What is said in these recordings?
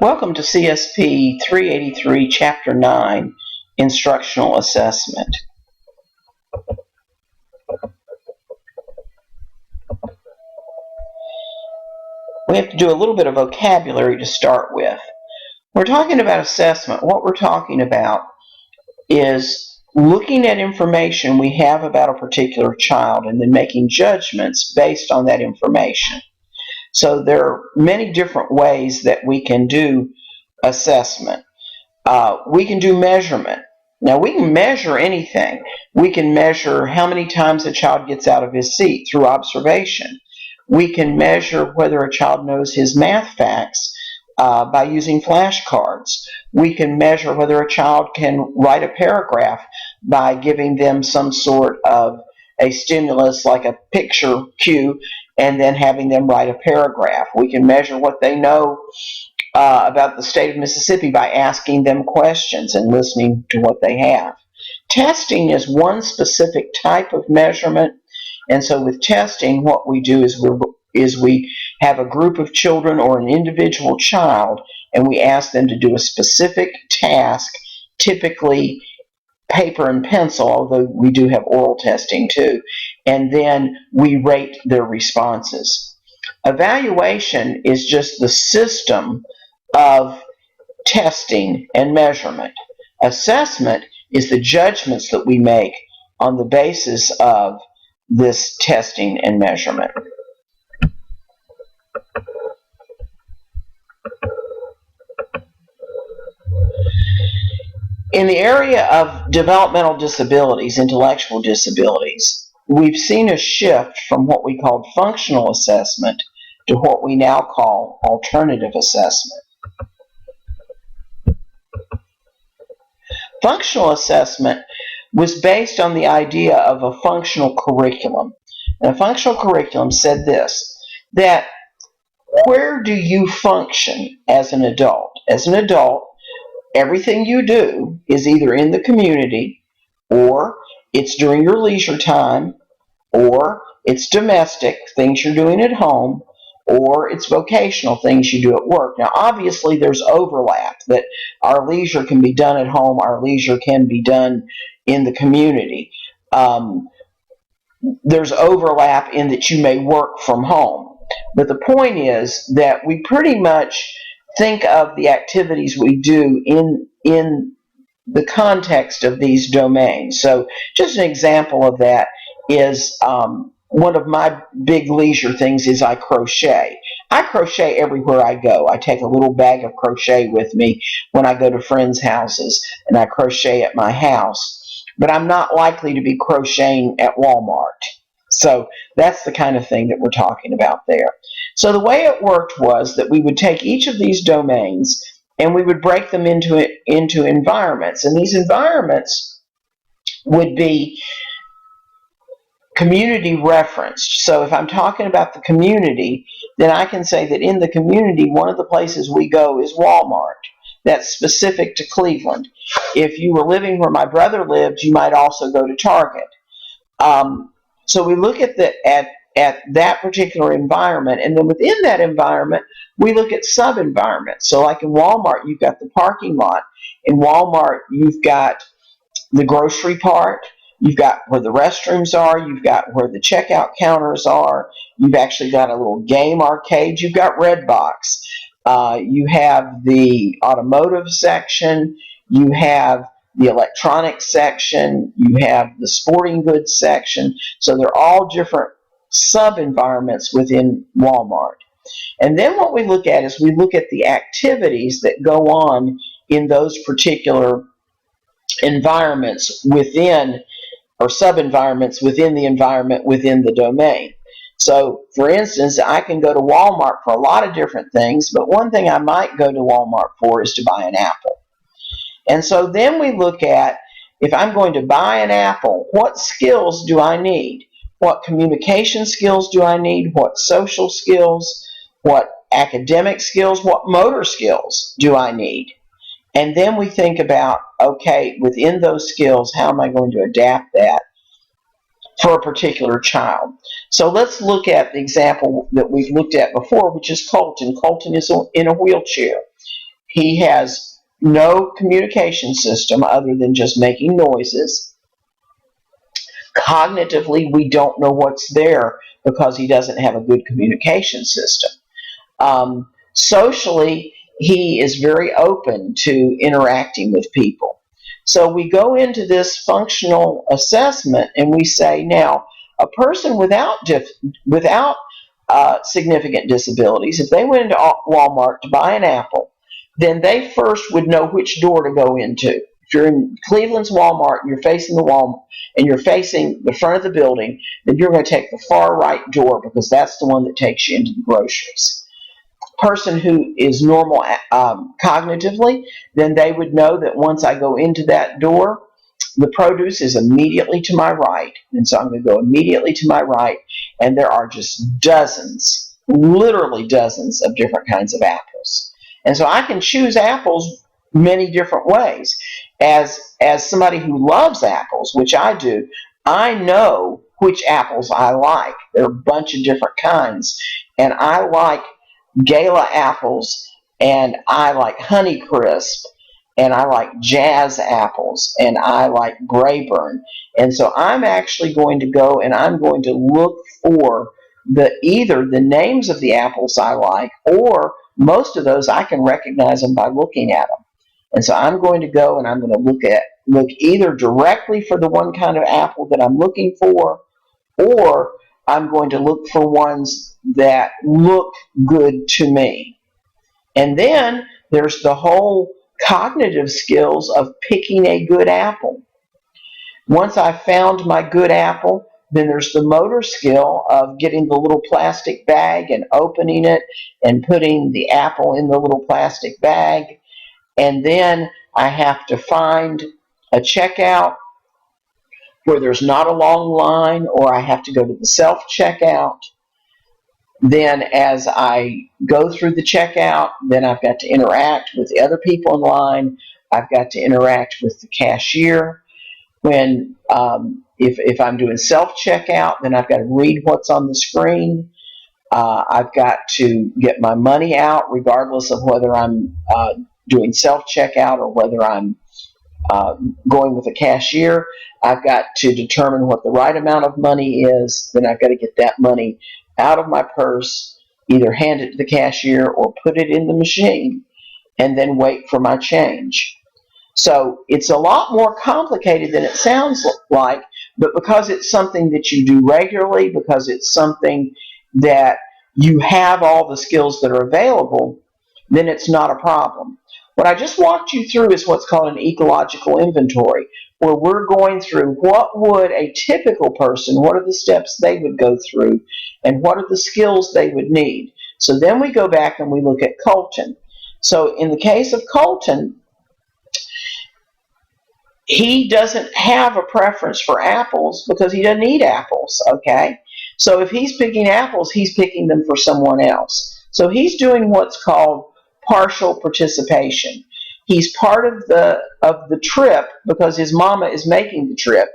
Welcome to CSP 383, Chapter 9, Instructional Assessment. We have to do a little bit of vocabulary to start with. We're talking about assessment. What we're talking about is looking at information we have about a particular child and then making judgments based on that information. So there are many different ways that we can do assessment. We can do measurement. Now, we can measure anything. We can measure how many times a child gets out of his seat through observation. We can measure whether a child knows his math facts by using flashcards. We can measure whether a child can write a paragraph by giving them some sort of a stimulus like a picture cue and then having them write a paragraph. We can measure what they know about the state of Mississippi by asking them questions and listening to what they have. Testing is one specific type of measurement, and so with testing, what we do is we have a group of children or an individual child, and we ask them to do a specific task, typically paper and pencil, although we do have oral testing too, and then we rate their responses. Evaluation is just the system of testing and measurement. Assessment is the judgments that we make on the basis of this testing and measurement. In the area of developmental disabilities, intellectual disabilities, we've seen a shift from what we called functional assessment to what we now call alternative assessment. Functional assessment was based on the idea of a functional curriculum. And a functional curriculum said this, that where do you function as an adult? As an adult, everything you do is either in the community, or it's during your leisure time, or it's domestic, things you're doing at home, or it's vocational, things you do at work. Now, obviously, there's overlap, that our leisure can be done at home, our leisure can be done in the community. There's overlap in that you may work from home. But the point is that we pretty much think of the activities we do in the context of these domains. So just an example of that is one of my big leisure things is I crochet. I crochet everywhere I go. I take a little bag of crochet with me when I go to friends' houses, and I crochet at my house. But I'm not likely to be crocheting at Walmart. So that's the kind of thing that we're talking about there. So the way it worked was that we would take each of these domains and we would break them into environments. And these environments would be community referenced. So if I'm talking about the community, then I can say that in the community, one of the places we go is Walmart. That's specific to Cleveland. If you were living where my brother lived, you might also go to Target. So we look at that particular environment, and then within that environment, we look at sub-environments. So like in Walmart, you've got the parking lot. In Walmart, you've got the grocery part. You've got where the restrooms are. You've got where the checkout counters are. You've actually got a little game arcade. You've got Redbox. You have the automotive section. You have the electronics section. You have the sporting goods section. So they're all different sub-environments within Walmart. And then what we look at is we look at the activities that go on in those particular environments within, or sub-environments within the environment within the domain. So, for instance, I can go to Walmart for a lot of different things, but one thing I might go to Walmart for is to buy an apple. And so then we look at, if I'm going to buy an apple, what skills do I need? What communication skills do I need? What social skills? What academic skills? What motor skills do I need? And then we think about, okay, within those skills, how am I going to adapt that for a particular child? So let's look at the example that we've looked at before, which is Colton. Colton is in a wheelchair. He has no communication system other than just making noises. Cognitively, we don't know what's there because he doesn't have a good communication system. Socially, he is very open to interacting with people. So we go into this functional assessment and we say, now, a person without significant disabilities, if they went into Walmart to buy an apple, then they first would know which door to go into. If you're in Cleveland's Walmart and you're facing the Walmart and you're facing the front of the building, then you're going to take the far right door because that's the one that takes you into the groceries. Person who is normal cognitively, then they would know that once I go into that door, the produce is immediately to my right. And so I'm going to go immediately to my right, and there are just dozens, literally dozens of different kinds of apples. And so I can choose apples many different ways. As somebody who loves apples, which I do, I know which apples I like. There are a bunch of different kinds. And I like Gala apples, and I like Honeycrisp, and I like Jazz apples, and I like Brayburn. And so I'm actually going to go and I'm going to look for either the names of the apples I like, or most of those I can recognize them by looking at them. And so I'm going to go and I'm going to look either directly for the one kind of apple that I'm looking for, or I'm going to look for ones that look good to me. And then there's the whole cognitive skills of picking a good apple. Once I've found my good apple, then there's the motor skill of getting the little plastic bag and opening it and putting the apple in the little plastic bag. And then I have to find a checkout where there's not a long line, or I have to go to the self-checkout. Then as I go through the checkout, then I've got to interact with the other people in line. I've got to interact with the cashier. When if I'm doing self-checkout, then I've got to read what's on the screen. I've got to get my money out regardless of whether I'm doing self-checkout or whether I'm going with a cashier. I've got to determine what the right amount of money is. Then I've got to get that money out of my purse, either hand it to the cashier or put it in the machine, and then wait for my change. So it's a lot more complicated than it sounds like, but because it's something that you do regularly, because it's something that you have all the skills that are available, then it's not a problem. What I just walked you through is what's called an ecological inventory, where we're going through what would a typical person, what are the steps they would go through, and what are the skills they would need. So then we go back and we look at Colton. So in the case of Colton, he doesn't have a preference for apples because he doesn't eat apples, okay? So if he's picking apples, he's picking them for someone else. So he's doing what's called partial participation. He's part of the trip because his mama is making the trip.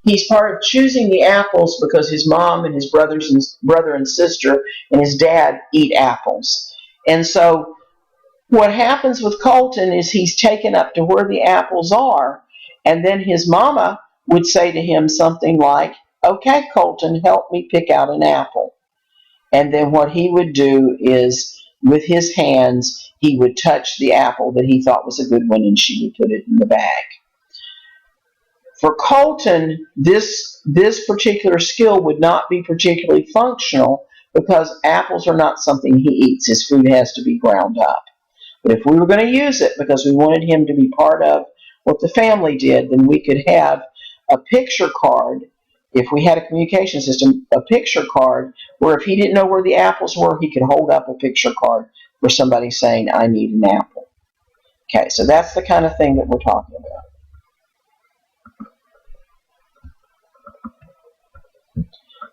He's part of choosing the apples because his mom and his brother and sister and his dad eat apples. And so what happens with Colton is he's taken up to where the apples are, and then his mama would say to him something like, "Okay, Colton, help me pick out an apple." And then what he would do is, with his hands, he would touch the apple that he thought was a good one, and she would put it in the bag. For Colton, this particular skill would not be particularly functional because apples are not something he eats. His food has to be ground up. But if we were going to use it because we wanted him to be part of what the family did, then we could have a picture card. If we had a communication system, a picture card where if he didn't know where the apples were, he could hold up a picture card for somebody saying, "I need an apple." Okay, so that's the kind of thing that we're talking about.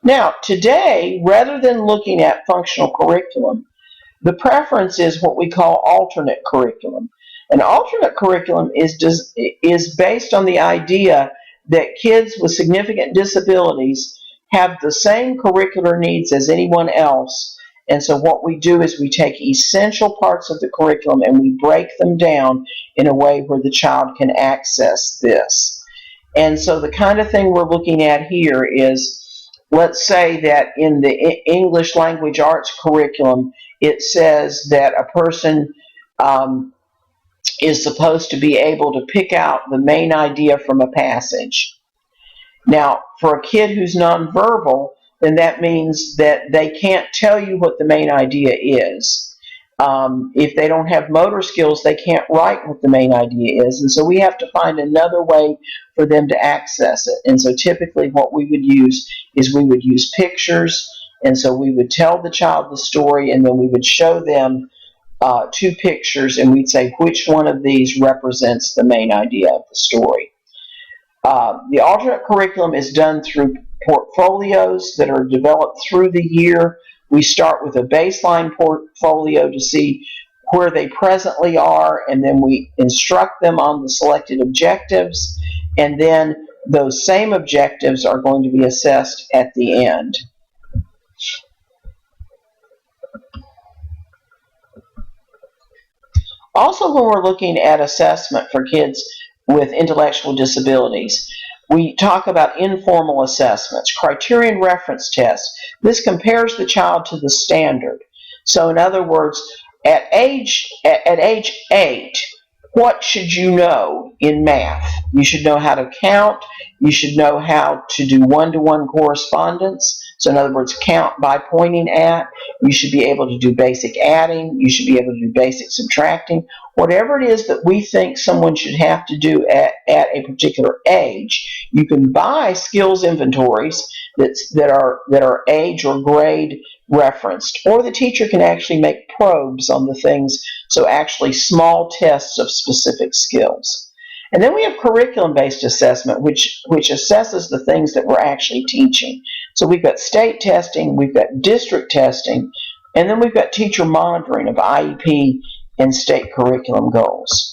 Now, today, rather than looking at functional curriculum, the preference is what we call alternate curriculum. An alternate curriculum is based on the idea that kids with significant disabilities have the same curricular needs as anyone else, And so what we do is we take essential parts of the curriculum and we break them down in a way where the child can access this. And so the kind of thing we're looking at here is, let's say that in the English language arts curriculum, it says that a person is supposed to be able to pick out the main idea from a passage. Now, for a kid who's nonverbal, then that means that they can't tell you what the main idea is. If they don't have motor skills, they can't write what the main idea is. And so we have to find another way for them to access it. And so typically what we would use is we would use pictures. And so we would tell the child the story, and then we would show them two pictures, and we'd say which one of these represents the main idea of the story. The alternate curriculum is done through portfolios that are developed through the year. We start with a baseline portfolio to see where they presently are, and then we instruct them on the selected objectives, and then those same objectives are going to be assessed at the end. Also, when we're looking at assessment for kids with intellectual disabilities, we talk about informal assessments, criterion reference tests. This compares the child to the standard. So in other words, at age 8, what should you know in math? You should know how to count. You should know how to do one-to-one correspondence. So in other words, count by pointing at. You should be able to do basic adding. You should be able to do basic subtracting. Whatever it is that we think someone should have to do at a particular age, you can buy skills inventories that are age or grade referenced, or the teacher can actually make probes on the things, so actually small tests of specific skills. And then we have curriculum-based assessment, which assesses the things that we're actually teaching. So we've got state testing, we've got district testing, and then we've got teacher monitoring of IEP and state curriculum goals.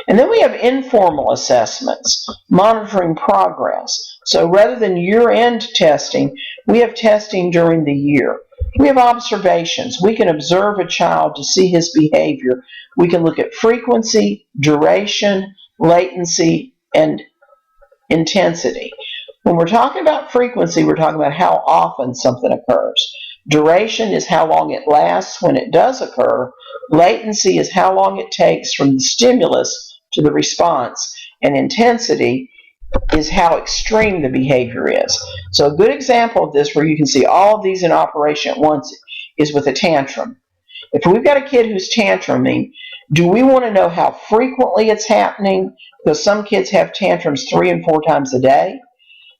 And then we have informal assessments, monitoring progress. So rather than year-end testing, we have testing during the year. We have observations. We can observe a child to see his behavior. We can look at frequency, duration, latency, and intensity. When we're talking about frequency, we're talking about how often something occurs. Duration is how long it lasts when it does occur. Latency is how long it takes from the stimulus to the response. And intensity is how extreme the behavior is. So a good example of this, where you can see all of these in operation at once, is with a tantrum. If we've got a kid who's tantruming, do we want to know how frequently it's happening? Because some kids have tantrums 3 and 4 times a day.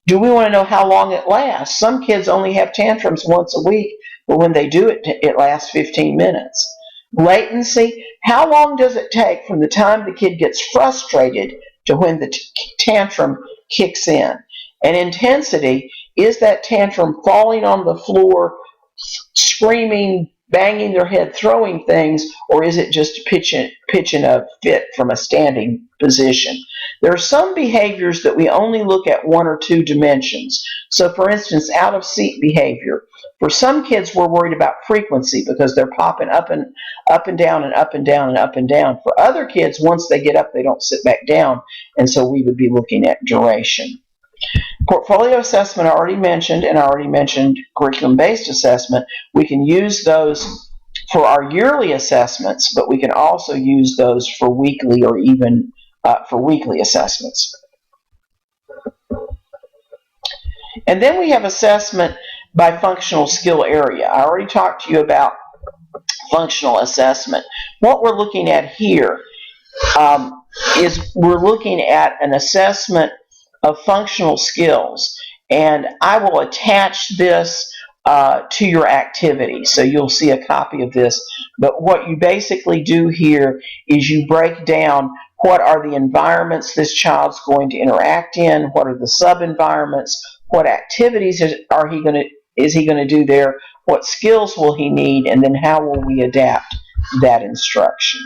Do we want to know how long it lasts? Some kids only have tantrums once a week, but when they do it, it lasts 15 minutes. Latency, how long does it take from the time the kid gets frustrated to when the tantrum kicks in? And intensity, is that tantrum falling on the floor, screaming, banging their head, throwing things, or is it just pitching a fit from a standing position? There are some behaviors that we only look at 1 or 2 dimensions. So for instance, out of seat behavior. For some kids, we're worried about frequency because they're popping up and down and up and down and up and down. For other kids, once they get up, they don't sit back down, and so we would be looking at duration. Portfolio assessment I already mentioned, and I already mentioned curriculum-based assessment. We can use those for our yearly assessments, but we can also use those for weekly or even for weekly assessments. And then we have assessment by functional skill area. I already talked to you about functional assessment. What we're looking at here is we're looking at an assessment of functional skills, and I will attach this to your activity, so you'll see a copy of this. But what you basically do here is you break down what are the environments this child's going to interact in, what are the sub-environments, what activities is he going to do there, what skills will he need, and then how will we adapt that instruction.